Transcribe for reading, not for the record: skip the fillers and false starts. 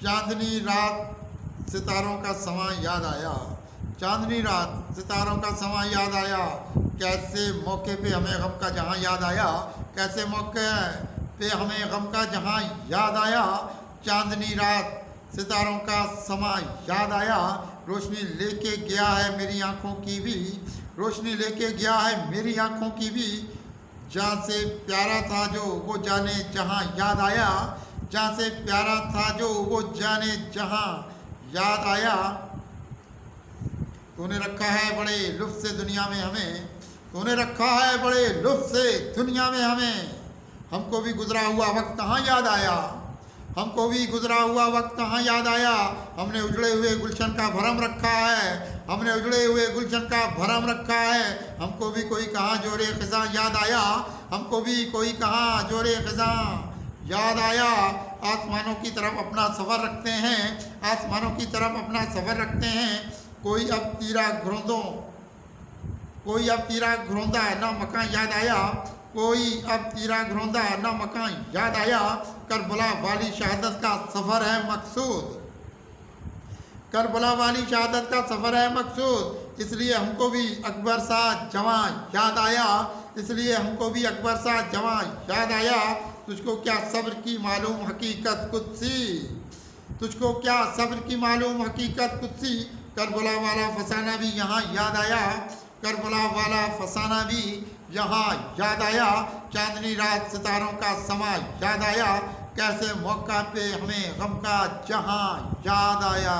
चांदनी रात सितारों का समा याद आया, चांदनी रात सितारों का समा याद आया। कैसे मौके पे हमें गम का जहां याद आया, कैसे मौके पे हमें गम का जहां याद आया। चांदनी रात सितारों का समा याद आया। रोशनी लेके गया है मेरी आंखों की भी, रोशनी लेके गया है मेरी आंखों की भी। जहाँ से प्यारा था जो वो जाने जहाँ याद आया, जहाँ से प्यारा था जो वो जाने जहाँ याद आया। तूने रखा है बड़े लुत्फ से दुनिया में हमें, तूने रखा है बड़े लुत्फ से दुनिया में हमें। हमको भी गुजरा हुआ वक्त कहाँ याद आया, हमको भी गुजरा हुआ वक्त कहाँ याद आया। हमने उजड़े हुए गुलशन का भरम रखा है, हमने उजड़े हुए गुलशन का भरम रखा है। हमको भी कोई कहाँ जोरे ख़िज़ां याद आया, हमको भी कोई कहाँ जोरे ख़िज़ां याद आया। आसमानों की तरफ अपना सफ़र रखते हैं, आसमानों की तरफ अपना सफ़र रखते हैं। कोई अब तीरा घुरंदों, कोई अब तीरा घुरंदा ना मकान याद आया, कोई अब तीरा घुरंदा ना मकान याद आया। करबला वाली शहादत का सफ़र है मकसूद, करबला वाली शहादत का सफ़र है मकसूद। इसलिए हमको भी अकबर सा जवान याद आया, इसलिए हमको भी अकबर सा जवान याद आया। तुझको क्या सब्र की मालूम हकीकत कुदसी, तुझको क्या सब्र की मालूम हकीकत कुदसी। करबला वाला फसाना भी यहाँ याद आया, करबला वाला फसाना भी यहाँ याद आया। चांदनी रात सितारों का समा याद आया। कैसे मौका पे हमें गम का जहाँ याद आया।